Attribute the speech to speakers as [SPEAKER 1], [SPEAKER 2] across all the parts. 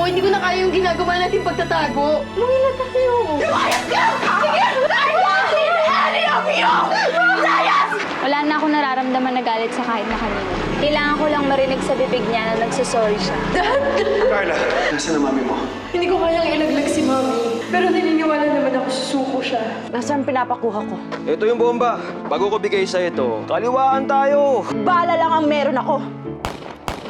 [SPEAKER 1] Hindi ko na kaya yung ginagawa natin pagtatago. Lumilat na kayo. Lumayas ka! Sige! I won't leave any of you! Layas!
[SPEAKER 2] Wala na akong nararamdaman na galit sa kahit na kanino. Kailangan ko lang marinig sa bibig niya na nagsasorry siya.
[SPEAKER 3] Carla, nasaan na mami mo?
[SPEAKER 1] Hindi ko kayang ilaglag si Mami. Pero naniniwala naman ako susuko siya.
[SPEAKER 4] Nasaan pinapakuha ko?
[SPEAKER 3] Ito yung bomba. Bago ko bigay sa ito, kaliwaan tayo.
[SPEAKER 4] Bala lang ang meron ako.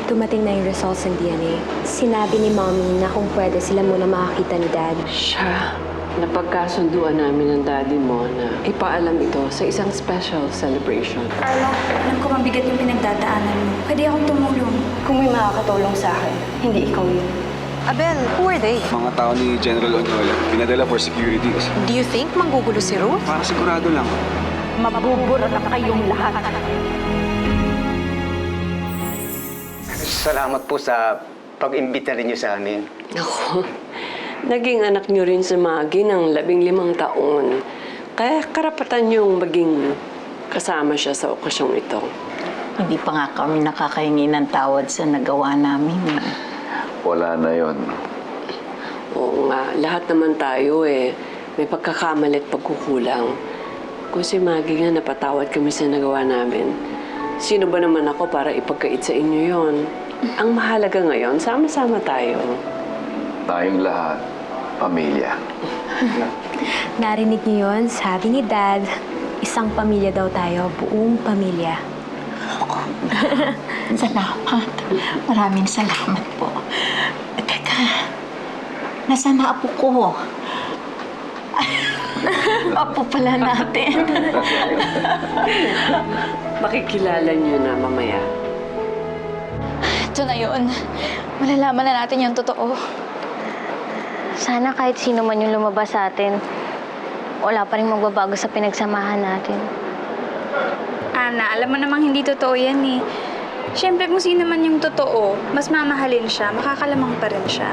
[SPEAKER 5] Dumating na yung results ng DNA. Sinabi ni Mommy na kung pwede sila muna makakita ni Dad.
[SPEAKER 6] Siya, napagkasunduan namin ng daddy mo na ipaalam ito sa isang special celebration.
[SPEAKER 2] Carla, alam ko mabigat yung pinagdadaanan mo. Pwede akong tumulong.
[SPEAKER 5] Kung may makakatulong sa akin, hindi ikaw yun.
[SPEAKER 4] Abel, who are they?
[SPEAKER 3] Mga tao ni General Onyola, pinadala for security.
[SPEAKER 4] Do you think manggugulo si Ruth?
[SPEAKER 3] Para sigurado lang.
[SPEAKER 4] Mabubura na kayong lahat.
[SPEAKER 7] Salamat po sa pag-imbita ninyo sa amin.
[SPEAKER 6] Ako, naging anak niyo rin si Maggie ng 15 taon. Kaya karapatan niyong maging kasama siya sa okasyong ito.
[SPEAKER 8] Hindi pa nga kami nakakahingi ng tawad sa nagawa namin.
[SPEAKER 9] Wala na yon.
[SPEAKER 6] Oo nga, lahat naman tayo may pagkakamali at pagkukulang. Kung si Maggie nga napatawad kami sa nagawa namin, sino ba naman ako para ipagkait sa inyo yon? Ang mahalaga ngayon, sama-sama tayo.
[SPEAKER 9] Tayong lahat, pamilya.
[SPEAKER 5] Narinig niyo yun? Sabi ni Dad, isang pamilya daw tayo, buong pamilya.
[SPEAKER 8] Salamat. Maraming salamat po. Teka, nasaan na apo ko? Apo pala natin.
[SPEAKER 6] Makikilala niyo na mamaya.
[SPEAKER 2] Ito na yun. Malalaman na natin yung totoo.
[SPEAKER 10] Sana kahit sino man yung lumabas sa atin, wala pa rin magbabago sa pinagsamahan natin.
[SPEAKER 2] Ana, alam mo namang hindi totoo yan eh. Siyempre kung sino man yung totoo, mas mamahalin siya, makakalamang pa rin siya.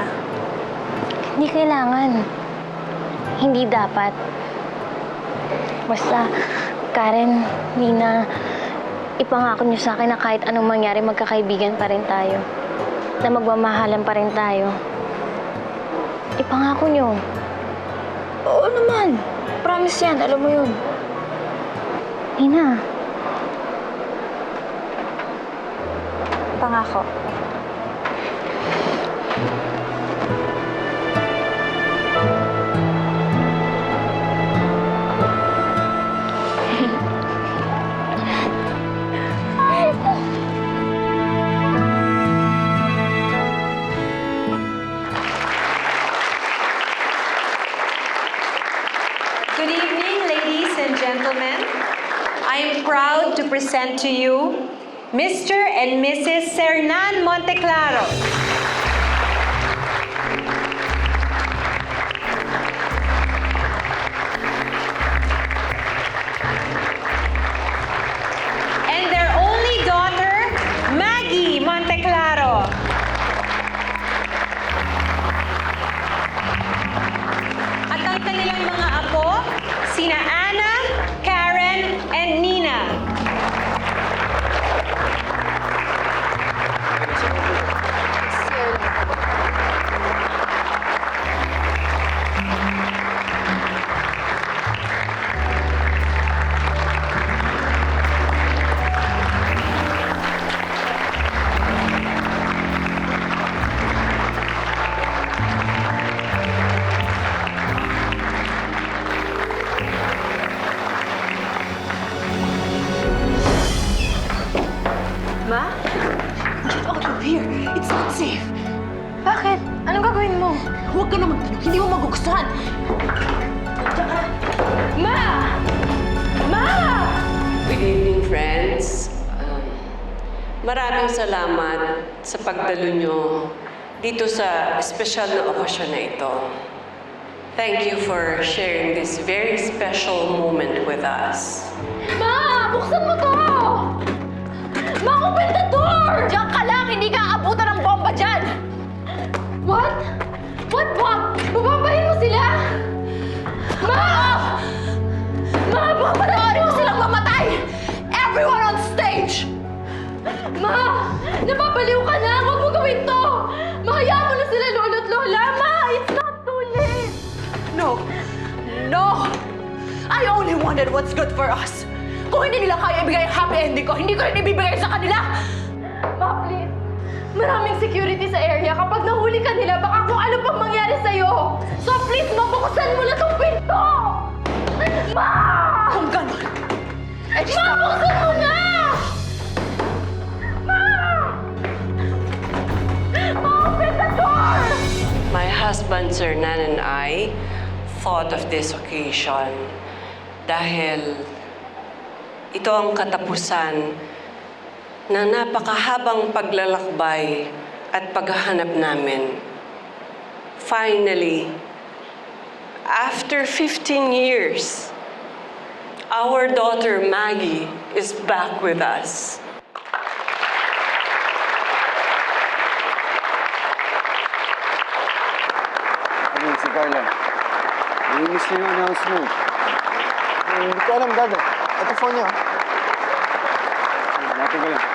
[SPEAKER 10] Hindi kailangan. Hindi dapat. Basta, Karen, Nina, ipangako niyo sa akin na kahit anong mangyari, magkakaibigan pa rin tayo. Na magmamahalan pa rin tayo. Ipangako niyo.
[SPEAKER 2] Oo naman. Promise yan, alam mo yun.
[SPEAKER 10] Nina.
[SPEAKER 2] Pangako.
[SPEAKER 4] Good evening, ladies and gentlemen. I am proud to present to you Mr. and Mrs. Sernan Monteclaro. And their only daughter, Maggie Monteclaro. At ang kanilang mga apo, sina Anna, Karen, and Nina.
[SPEAKER 1] Ma? Get out of here! It's not safe!
[SPEAKER 2] Bakit? Anong gagawin mo?
[SPEAKER 1] Huwag ka na magtanong. Hindi mo magugustuhan. Tsaka... Ma! Ma!
[SPEAKER 6] Good evening, friends. Maraming salamat sa pagdalo nyo dito sa espesyal na okasyon na ito. Thank you for sharing this very special moment with us.
[SPEAKER 2] Ma! Buksan mo to! Ma, open the door! Diyan ka lang! Hindi ka abutan ng bomba dyan! What? What? Babambahin mo sila? Ma! Ma, baka panoorin mo silang mamatay! Everyone on stage! Ma! Napapaliw ka na! Huwag mo gawin to! Mahayaan mo na sila, lolo't lola! No! I only wanted what's good for us. Kung hindi nila kaya ibigay ang happy ending ko, hindi ko rin ibibigay sa kanila!
[SPEAKER 1] Ma, please. Maraming security sa area. Kapag nahuli ka nila, baka kung ano pang mangyari sa'yo. So please, mabuksan mo na tong pinto! Ma!
[SPEAKER 2] Kung ganon, eh di
[SPEAKER 1] Ma, buksan mo na! Ma! Ma, open the door!
[SPEAKER 6] My husband, Sir Nan, and I thought of this occasion dahil ito ang katapusan na napakahabang paglalakbay at paghahanap namin. Finally, after 15 years, our daughter Maggie is back with us.
[SPEAKER 7] Ano si Carla? Namimiss niyo yung announcement. Hindi ko alam, Dad. Ito phone niya. Natin ko lang.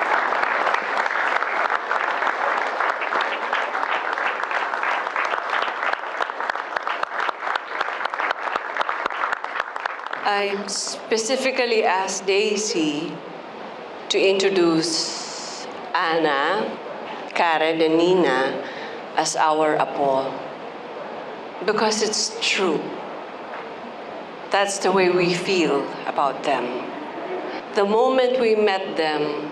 [SPEAKER 6] I specifically asked Daisy to introduce Anna, Karen, and Nina as our apo because it's true. That's the way we feel about them. The moment we met them,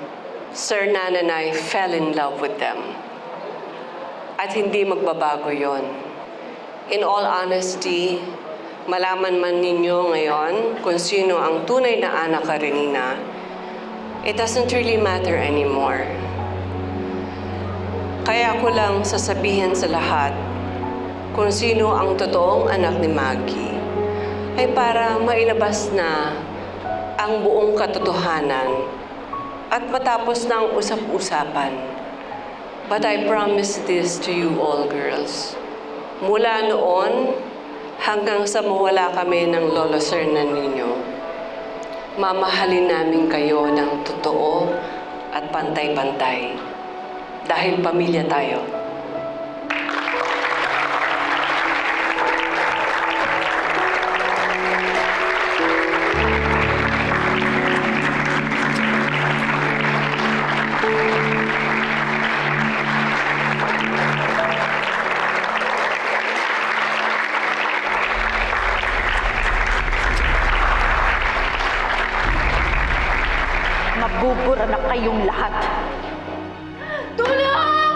[SPEAKER 6] Sir Nan and I fell in love with them. At hindi magbabago yon. In all honesty, malaman man ninyo ngayon kung sino ang tunay na anak Karenina, it doesn't really matter anymore. Kaya ko lang sasabihin sa lahat kung sino ang totoong anak ni Maggie ay para mailabas na ang buong katotohanan at matapos na ang usap-usapan. But I promise this to you all girls. Mula noon, hanggang sa mawala kami ng Lolo Sir Nan ninyo, mamahalin namin kayo ng totoo at pantay-pantay. Dahil pamilya tayo.
[SPEAKER 2] mabubura na kayong lahat.
[SPEAKER 1] Tulong!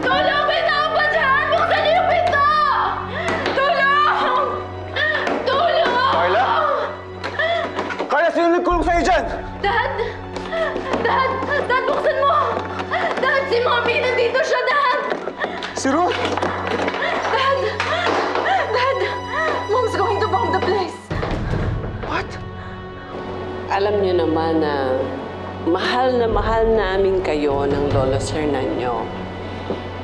[SPEAKER 1] Tulong! May tao ba dyan? Buksan niyo yung pinto! Tulong! Tulong!
[SPEAKER 7] Carla? Carla, sino nagkulong sa'yo dyan?
[SPEAKER 1] Dad! Dad! Dad, buksan mo! Dad, si Mommy! Nandito siya, Dad!
[SPEAKER 7] Si Ruth?
[SPEAKER 1] Dad! Dad! Mom's going to bomb the place!
[SPEAKER 7] What?
[SPEAKER 6] Alam niyo naman na mahal namin kayo ng Lolo Sir Nanyo.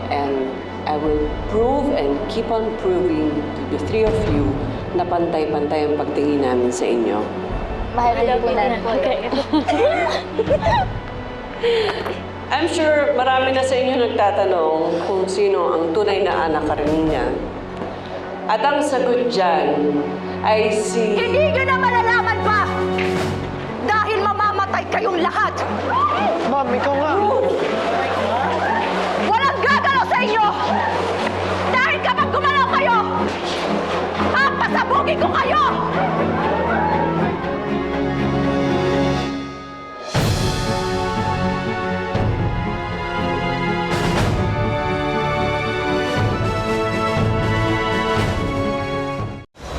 [SPEAKER 6] And I will prove and keep on proving to the three of you na pantay-pantay ang pagtingin namin sa inyo.
[SPEAKER 10] Mahal po namin po.
[SPEAKER 6] I'm sure marami na sa inyo nagtatanong kung sino ang tunay na anak Karenina. At ang sagot dyan ay si...
[SPEAKER 2] Hindi nyo na malalaman pa! Dahil mamamatay kayong lahat!
[SPEAKER 7] Ma'am, ikaw nga.
[SPEAKER 2] Walang gagalaw sa inyo! Dahil kapag gumalaw kayo, papasabugin ko kayo!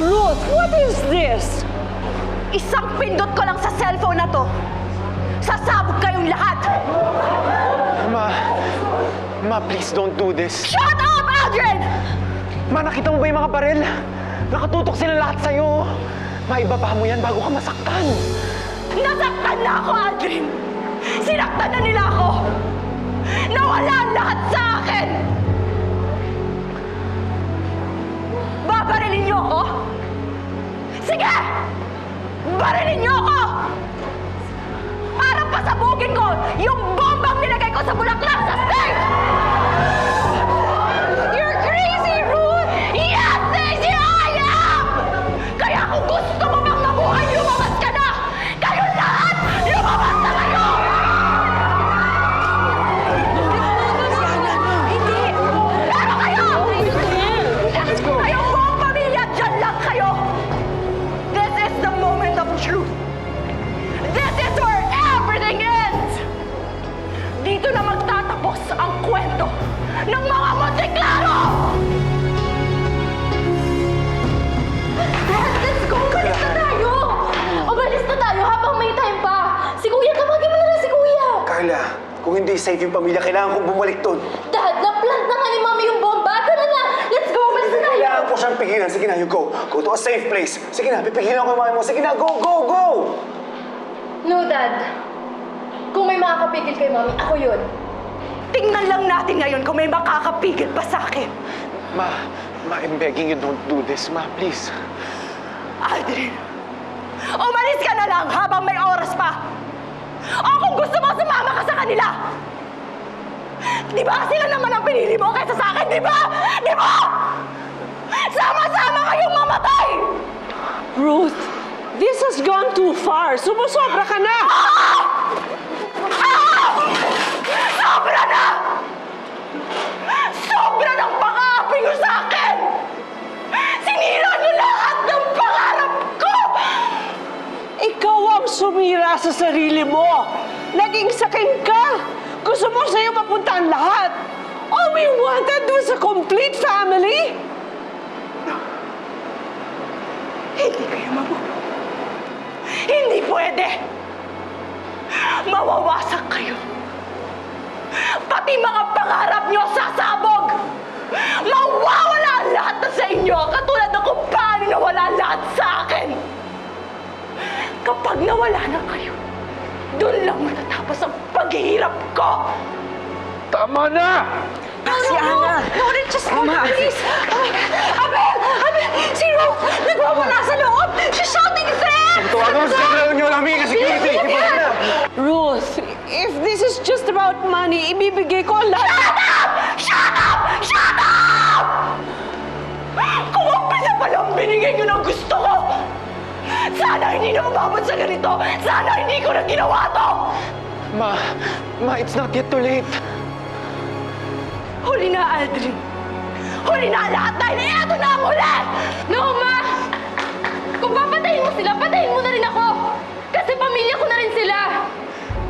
[SPEAKER 6] Ruth, what is this?
[SPEAKER 2] Isang pindot ko lang sa cellphone na to. Sasabog kayong lahat!
[SPEAKER 7] Ma, please don't do this.
[SPEAKER 2] Shut up, Aldrin!
[SPEAKER 7] Ma, nakita mo ba yung mga baril? Nakatutok sila lahat sa'yo. Maibaba mo yan bago ka masaktan.
[SPEAKER 2] Nasaktan na ako, Aldrin! Sinaktan na nila ako! Nawala ang lahat sa akin! Babarilin niyo ako? Sige! Barilin niyo ako! Para pasabugin ko yung bombang nilagay ko sa bulaklak sa stage! You're crazy, Ruth! Yes, Daisy, I am! Kaya kung
[SPEAKER 7] hindi safe yung pamilya, kailangan kong bumalik doon.
[SPEAKER 1] Dad, na-plant na nga ni Mami yung bomba. Tara na! Let's go! Basta tayo!
[SPEAKER 7] Kailangan ko siyang pigilan. Sige na, you go. Go to a safe place. Sige na, pipigilan ko yung mami mo. Sige na, go, go, go!
[SPEAKER 1] No, Dad. Kung may makakapigil kay Mami, ako yun.
[SPEAKER 2] Tingnan lang natin ngayon kung may makakapigil pa sa akin.
[SPEAKER 7] Ma, I'm begging you, don't do this. Ma, please.
[SPEAKER 2] Aldrin, umalis ka na lang habang may oras pa. O kung gusto mo, sumama ka sa kanila. Di ba sila naman ang pinili mo kaysa sa akin, di ba? Di ba? Sama-sama kayong mamatay!
[SPEAKER 6] Ruth, this has gone too far. Sumusobra ka na!
[SPEAKER 2] Sobra na! Sobra ng pang-aapi nyo sa akin! Sinira nyo lahat ng pangarap ko!
[SPEAKER 6] Ikaw ang sumira sa sarili mo. Naging sakim ka. Gusto mo sa'yo mapunta ang lahat. All we wanted was a complete family.
[SPEAKER 2] Hindi kayo mabubuo. Hindi pwede! Mawawasak kayo. Pati mga pangarap nyo sasabog! Mawawala ang lahat na sa inyo, katulad ng kung paano nawala ang lahat sa akin! Kapag nawala na kayo, doon lang matatapos ang paghihirap ko!
[SPEAKER 3] Tama na!
[SPEAKER 2] Si Ana! No, just hold on, please! Oh my God! Abel! Abel! Si Ruth! Nagwawala sa loob! She's shouting there!
[SPEAKER 7] Tawagan mo sa security nyo lang, may security. Ipasok na.
[SPEAKER 6] Ruth, if this is just about money, ibibigay ko ang lahat.
[SPEAKER 2] Shut up! Shut up! Kung umpisa pa lang binigay nyo ng gusto ko, sana hindi na umabot sa ganito! Sana hindi ko na ginawa to!
[SPEAKER 7] Ma, it's not yet too late.
[SPEAKER 2] Huli na, Aldrin! Huli na ang lahat dahil ito na ang huli!
[SPEAKER 1] No, Ma! Kung papatayin mo sila, patayin mo na rin ako! Kasi pamilya ko na rin sila!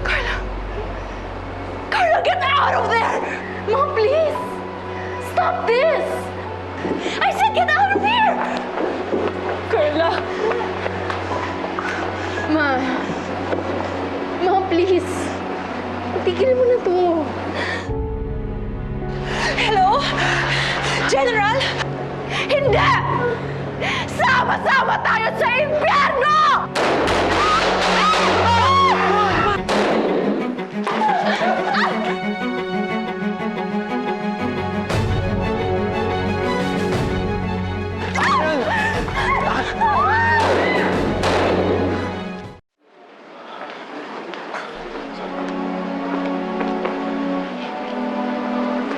[SPEAKER 2] Carla! Carla, get out of there!
[SPEAKER 1] Ma, please! Stop this!
[SPEAKER 2] I said get out of here!
[SPEAKER 6] Carla,
[SPEAKER 1] Ma, please. Tigil mo na to.
[SPEAKER 2] Hello? General? Hindi! Sama-sama tayo sa impyerno!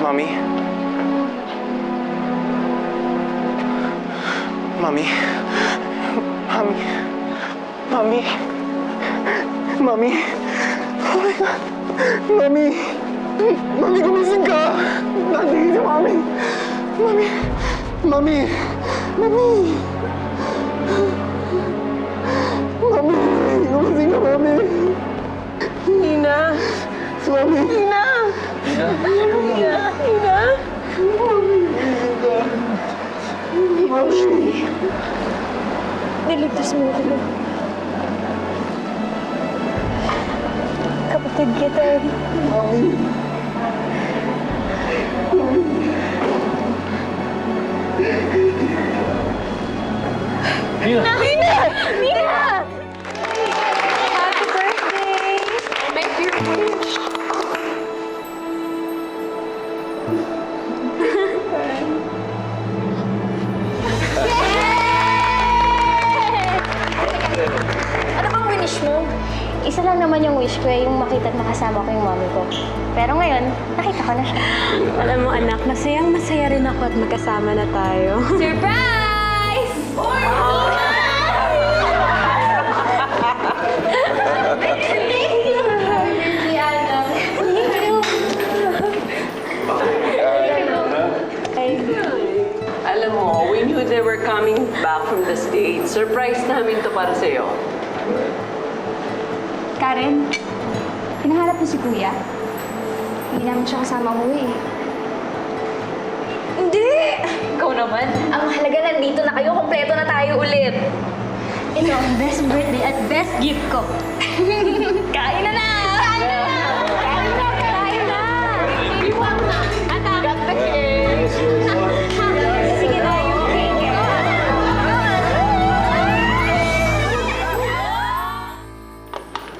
[SPEAKER 7] Mami? Mami? Mami? Mami? Mami? Oh my God! Mami! Mami, gumising ka! Nandito si Mami! Mami! Mami! Mami! Mami! Gumising ka, Mami!
[SPEAKER 6] Nina.
[SPEAKER 7] Mami!
[SPEAKER 6] Nina. Nina. Nina.
[SPEAKER 7] Mami!
[SPEAKER 5] Niligtas mo ako. Kapatid kita.
[SPEAKER 7] Mami!
[SPEAKER 5] Nina! Nina! Happy birthday!
[SPEAKER 6] Make your wish.
[SPEAKER 10] Ano bang wish mo? Isa lang naman yung wish ko yung makita at makasama ko yung mami ko. Pero ngayon, nakita ko na siya.
[SPEAKER 5] Alam mo anak, masaya rin ako at magkasama na tayo.
[SPEAKER 10] Surprise!
[SPEAKER 6] Alam mo, we knew they were coming back from the States. Surprise namin to para sa'yo.
[SPEAKER 10] Karen, hinahanap mo si Kuya? Hindi namin siya kasama umuwi eh.
[SPEAKER 1] Hindi! Ikaw naman. Ang mahalaga nandito na kayo. Kompleto na tayo ulit.
[SPEAKER 10] Ito ang best birthday at best gift ko.
[SPEAKER 1] Kain na na!
[SPEAKER 10] Kain na! Kain na!
[SPEAKER 2] Got the cake!
[SPEAKER 5] Sige na, yung cake.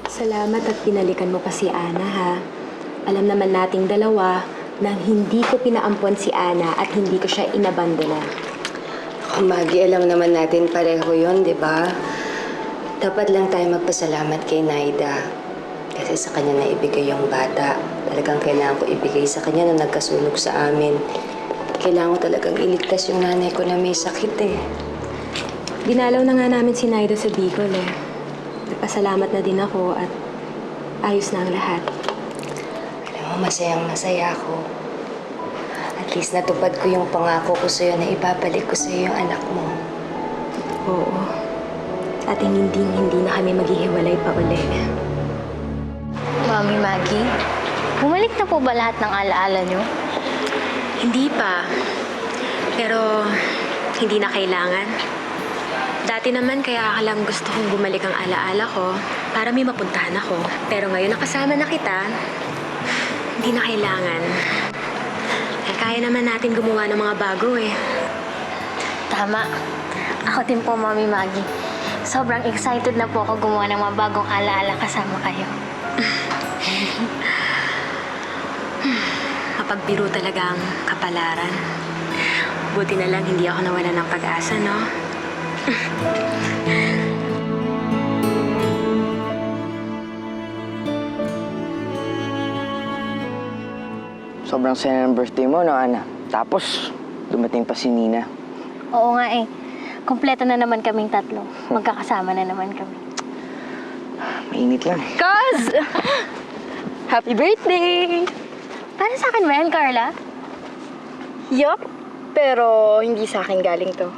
[SPEAKER 5] Salamat at pinalikan mo pa si Ana, ha? Alam naman nating dalawa na hindi ko pinaampon si Ana at hindi ko siya inabandona.
[SPEAKER 11] Maggie, alam naman natin pareho yon, di ba? Dapat lang tayo magpasalamat kay Naida. Kasi sa kanya na ibigay yung bata. Talagang kailangan ko ibigay sa kanya na nagkasunog sa amin. Kailangan ko talagang iligtas yung nanay ko na may sakit eh.
[SPEAKER 5] Dinalaw na nga namin si Naida sa Bicol, eh. Nagpasalamat na din ako at ayos na ang lahat.
[SPEAKER 11] Alam mo, masayang-masaya ako. At least natupad ko yung pangako ko sa'yo na ibabalik ko sa'yo yung anak mo.
[SPEAKER 5] Oo. At hindi na kami maghihiwalay pa uli.
[SPEAKER 10] Mami Maggie, bumalik na po ba lahat ng alaala niyo?
[SPEAKER 5] Hindi pa. Pero hindi na kailangan. Dati naman kaya lang gusto kong bumalik ang alaala ko para may mapuntahan ako. Pero ngayon nakasama na kita, hindi na kailangan. Eh, kaya naman natin gumawa ng mga bago eh.
[SPEAKER 10] Tama. Ako din po, Mami Maggie. Sobrang excited na po ako gumawa ng mga bagong alaala kasama kayo.
[SPEAKER 5] Mapagbiro talaga ang kapalaran. Buti na lang hindi ako nawala ng pag-asa, no?
[SPEAKER 12] Sobrang saya ng birthday mo, no, Ana? Tapos, dumating pa si Nina.
[SPEAKER 10] Oo nga eh. Kompleto na naman kaming tatlo. Magkakasama na naman kami.
[SPEAKER 12] Mainit lang.
[SPEAKER 10] Cuz! Happy birthday! Para sa akin ba yan, Carla?
[SPEAKER 1] Yup, pero hindi sa akin galing to.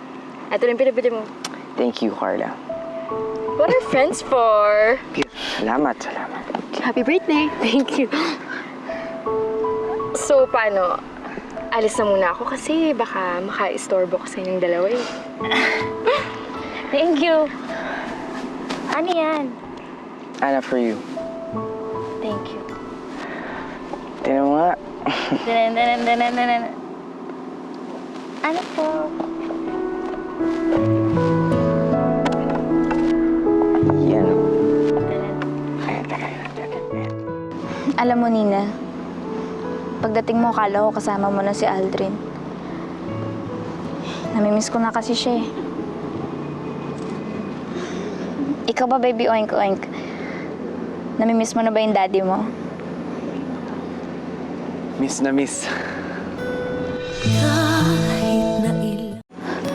[SPEAKER 1] Ito rin pinabili mo.
[SPEAKER 12] Thank you, Carla.
[SPEAKER 1] What are friends for?
[SPEAKER 12] Salamat, salamat.
[SPEAKER 1] Happy birthday! Thank you. So, paano? Alis na muna ako kasi baka maka-istorbo ko sa inyong dalawa eh.
[SPEAKER 10] Thank you. Ano yan?
[SPEAKER 12] Ana, for you.
[SPEAKER 10] Thank you.
[SPEAKER 12] Tingnan mo nga.
[SPEAKER 10] Danan. Ano po?
[SPEAKER 12] Yan.
[SPEAKER 13] Alam mo, Nina, pagdating mo, akala ko kasama mo na si Aldrin. Namimiss ko na kasi siya eh. Ikaw ba, baby oink oink? Namimiss mo na ba yung daddy mo?
[SPEAKER 3] Miss na miss.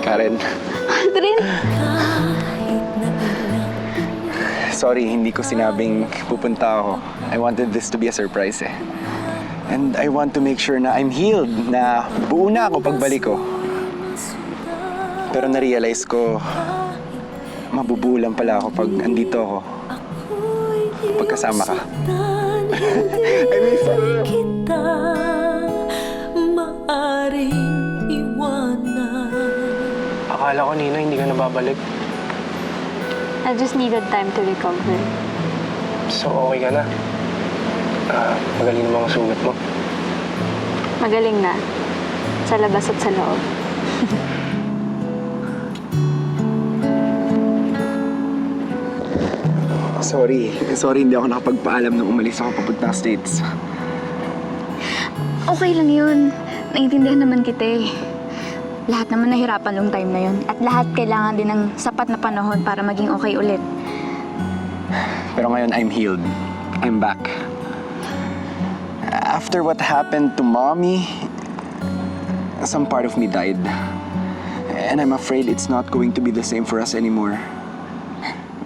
[SPEAKER 3] Karen.
[SPEAKER 13] Aldrin!
[SPEAKER 3] Sorry, hindi ko sinabing pupunta ako. I wanted this to be a surprise eh. And I want to make sure na I'm healed, na buo na ako pagbalik ko. Pero na-realize ko, mabubuo lang pala ako pag andito ako. Pagkasama ka. I miss you.
[SPEAKER 14] Akala ko, Nina, hindi ka na babalik.
[SPEAKER 13] I just needed time to recover.
[SPEAKER 14] So, okay ka na? Magaling na mga sugat mo.
[SPEAKER 13] Magaling na. Sa labas at sa loob.
[SPEAKER 3] Sorry, hindi ako nakapagpaalam nung umalis ako papunta States.
[SPEAKER 13] Okay lang yun. Naiintindihan naman kita eh. Lahat naman nahirapan nung time na yun. At lahat kailangan din ng sapat na panahon para maging okay ulit.
[SPEAKER 3] Pero ngayon, I'm healed. I'm back. After what happened to Mommy, some part of me died. And I'm afraid it's not going to be the same for us anymore.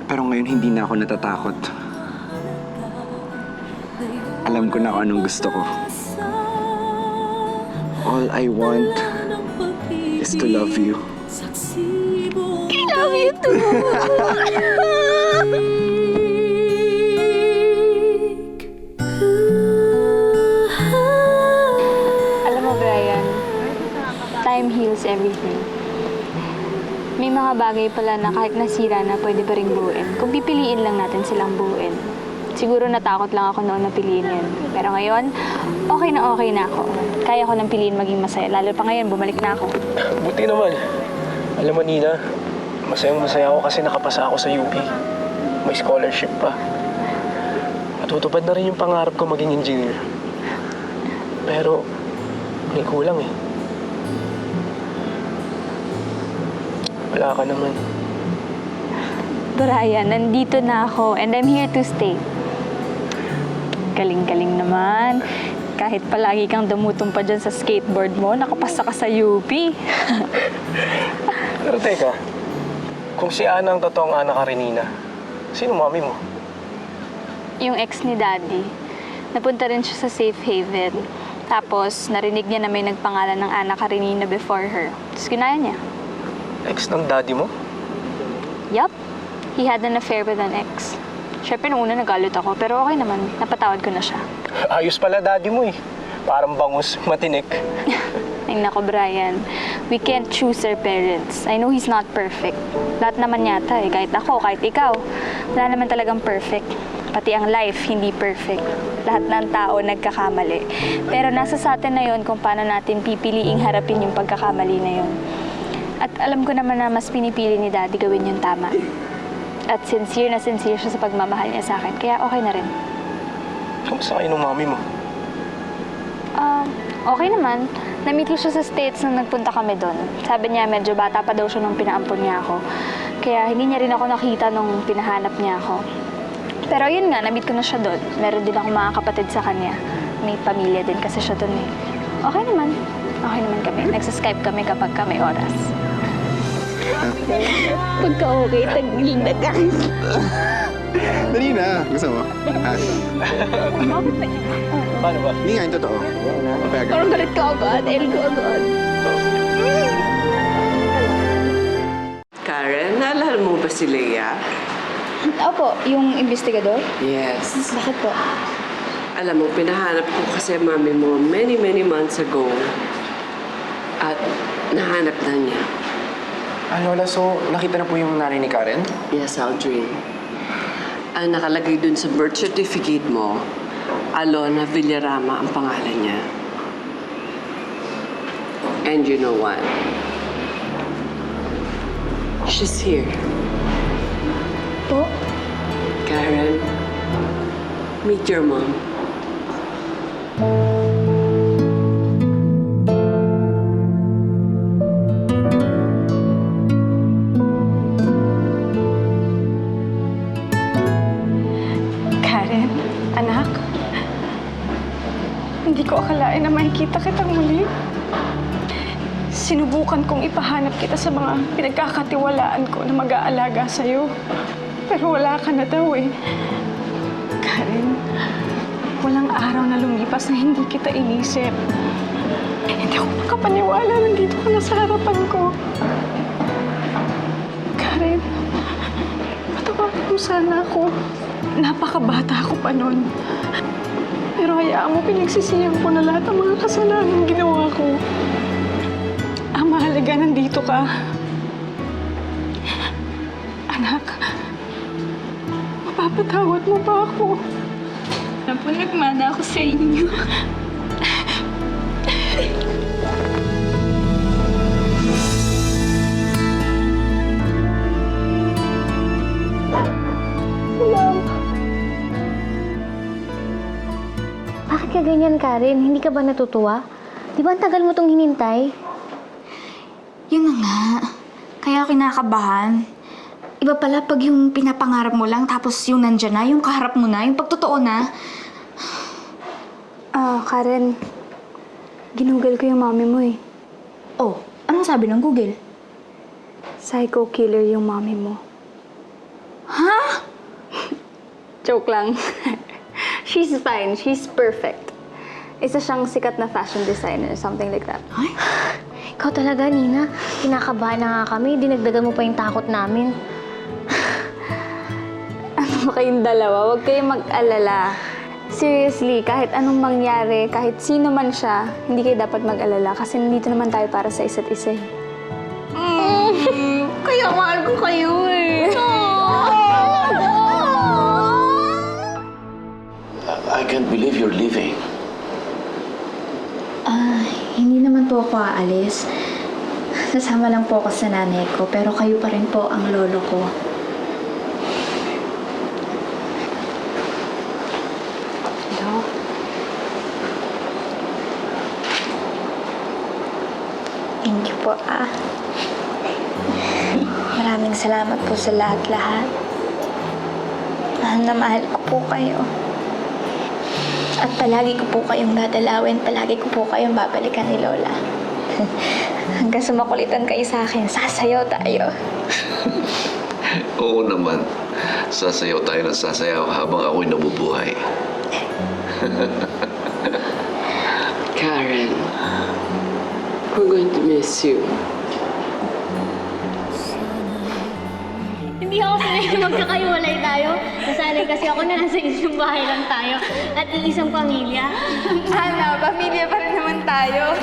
[SPEAKER 3] Pero ngayon, hindi na ako natatakot. Alam ko na kung anong gusto ko. All I want is to love you.
[SPEAKER 2] I love you too!
[SPEAKER 13] Alam mo, Brian, time heals everything. May mga bagay pala na kahit nasira na pwede pa ring buuin. Kung pipiliin lang natin silang buuin. Siguro natakot lang ako noon na piliin yun. Pero ngayon, okay na ako. Kaya ko nang piliin maging masaya. Lalo pa ngayon, bumalik na ako.
[SPEAKER 14] Buti naman. Alam mo, Nina, masayang-masaya ako kasi nakapasa ako sa UP. May scholarship pa. Matutupad na rin yung pangarap ko maging engineer. Pero, may kulang eh. Wala ka naman.
[SPEAKER 13] Brian, nandito na ako and I'm here to stay. Galing-galing naman. Kahit palagi kang dumutong pa dyan sa skateboard mo, nakapasa ka sa UP.
[SPEAKER 14] Pero teka, kung si Ana ang totoong Ana Karenina, sino mami mo?
[SPEAKER 13] Yung ex ni Daddy, napunta rin siya sa safe haven. Tapos, narinig niya na may nagpangalan ng Ana Karenina before her. Tapos ginaya niya.
[SPEAKER 14] Ex ng daddy mo?
[SPEAKER 13] Yup. He had an affair with an ex. Siyempre, nung una nagalit ako, pero okay naman. Napatawad ko na siya.
[SPEAKER 14] Ayos pala daddy mo eh. Parang bangus, matinik.
[SPEAKER 13] Ay nako, Brian. We can't choose our parents. I know he's not perfect. Lahat naman yata eh. Kahit ako, kahit ikaw. Wala naman talagang perfect. Pati ang life, hindi perfect. Lahat ng tao nagkakamali. Pero nasa sa atin na yon kung paano natin pipiliing harapin yung pagkakamali na yon. At alam ko naman na mas pinipili ni Daddy gawin yung tama. At sincere na sincere siya sa pagmamahal niya sa akin. Kaya okay na rin.
[SPEAKER 14] Kamusta kayo ng mami mo?
[SPEAKER 13] Okay naman. Na-meet ko siya sa States nung nagpunta kami doon. Sabi niya medyo bata pa daw siya nung pinaampon niya ako. Kaya hindi niya rin ako nakita nung pinahanap niya ako. Pero yun nga, na-meet ko na siya doon. Meron din ako mga kapatid sa kanya. May pamilya din kasi siya doon eh. Okay naman. Okay naman kami. Nagsa-Skype kami kapag may oras.
[SPEAKER 10] Pagka okay, tagil na guys.
[SPEAKER 3] Dali na. Gusto mo?
[SPEAKER 14] Paano ba?
[SPEAKER 3] Hindi nga yung totoo. Papayagan.
[SPEAKER 10] Parang galit ka agad. El ko agad.
[SPEAKER 6] Karen, naalala mo ba si Leia?
[SPEAKER 13] Opo, yung investigador?
[SPEAKER 6] Yes.
[SPEAKER 13] Bakit po?
[SPEAKER 6] Alam mo, pinahanap ko kasi mami mo many months ago. At nahanap na niya.
[SPEAKER 3] Lola, so nakita na po yung nanay ni Karen?
[SPEAKER 6] Yes, Aldrin. Ang nakalagay dun sa birth certificate mo, Alona Villarama ang pangalan niya. And you know what? She's here.
[SPEAKER 10] Po?
[SPEAKER 6] Karen, meet your mom.
[SPEAKER 2] Karen, anak. Hindi ko akalain na makikita kitang muli. Sinubukan kong ipahanap kita sa mga pinagkakatiwalaan ko na mag-aalaga sa'yo. Pero wala ka na daw eh. Karen, walang araw na lumipas na hindi kita inisip. Hindi ako makapaniwala nandito ka na sa harapan ko. Karen, patawarin mo sana ako. Napakabata ako pa nun. Pero hayaan mo, pinagsisihan ko na lahat ng mga kasalanan ginawa ko. Ang mahalaga, nandito ka. Anak, mapapatawad mo ba ako?
[SPEAKER 13] Nagmana ako sa inyo.
[SPEAKER 10] Bakit ka ganyan, Karen? Hindi ka ba natutuwa? Di ba ang tagal mo tong hinintay?
[SPEAKER 13] Yun na nga. Kaya kinakabahan. Iba pala pag yung pinapangarap mo lang tapos yung nandyan na, yung kaharap mo na, yung pagtotoo na.
[SPEAKER 2] Karen, ginugol ko yung mami mo eh.
[SPEAKER 13] Oh, anong sabi ng Google?
[SPEAKER 2] Psycho killer yung mami mo.
[SPEAKER 13] Ha?
[SPEAKER 2] Joke lang. She's fine. She's perfect. Isa siyang sikat na fashion designer, something like that.
[SPEAKER 13] Ay?
[SPEAKER 10] Ikaw talaga, Nina. Kinakabahan na nga kami. Dinagdagan mo pa yung takot namin.
[SPEAKER 2] Ano kayong dalawa? Huwag kayong mag-alala. Seriously, kahit anong mangyari, kahit sino man siya, hindi kayo dapat mag-alala kasi nandito naman tayo para sa isa't isa.
[SPEAKER 10] Kaya mahal ko kayo eh.
[SPEAKER 9] I can't believe you're leaving.
[SPEAKER 15] Hindi naman po ako aalis. Sasama lang po ako sa nanay ko, pero kayo pa rin po ang lolo ko.
[SPEAKER 5] Hello?
[SPEAKER 15] Thank you po, Maraming salamat po sa lahat-lahat. Mahal na mahal ko po kayo. At palagi ko po kayong dadalawin, palagi ko po kayong babalikan ni Lola. Hanggang sumakulitan kayo sa akin, sasayaw tayo.
[SPEAKER 9] Oo naman. Sasayaw tayo ng sasayaw habang ako'y nabubuhay.
[SPEAKER 6] Karen, we're going to miss you.
[SPEAKER 10] Hindi ako sanay na magkakaiwalay tayo. Nasanay kasi ako na nasa isang bahay lang tayo at iisang pamilya.
[SPEAKER 2] Sana, pamilya pa rin naman tayo.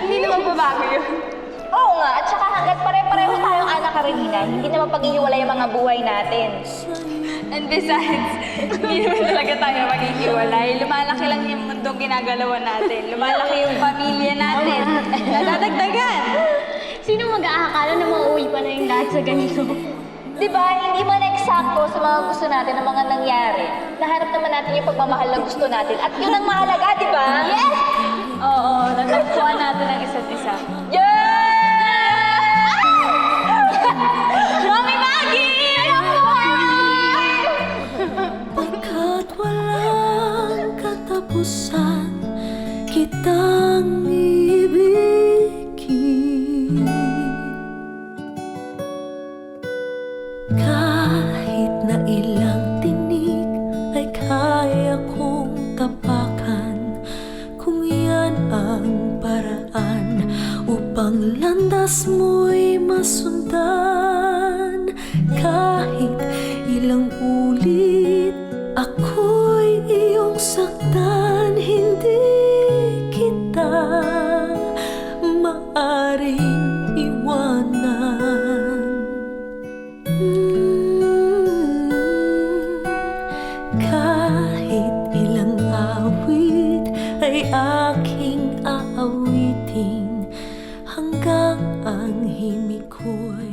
[SPEAKER 2] Hindi naman babago yun.
[SPEAKER 1] Oo nga, at saka hanggat pare-pareho tayong anak Karenina, hindi naman pag-iiwalay ang mga buhay natin.
[SPEAKER 2] And besides, hindi naman talaga tayo maghihiwalay. Lumalaki lang yung mundong ginagalawan natin. Lumalaki yung pamilya natin. Nadadagdagan.
[SPEAKER 10] Sino mag-aakala na mauwi pa na yung lahat sa ganito?
[SPEAKER 1] Diba, hindi man eksakto sa mga gusto natin ang mga nangyari. Nahanap naman natin yung pagmamahal na gusto natin. At yun ang mahalaga, diba? Yes!
[SPEAKER 2] Oo, natagpuan natin ang isa't isa.
[SPEAKER 1] Mami Maggie!
[SPEAKER 16] Pagkat walang katapusan, kitang ibigin. Kahit na ilang tinig ay kaya kong tapakan, kung yan ang paraan upang landas mo'y masundan. Kahit ilang ulit ako'y iyong saktan, hindi kita maaring iwanan. Kahit ilang awit ay aking aawitin, hanggang ang himig ko'y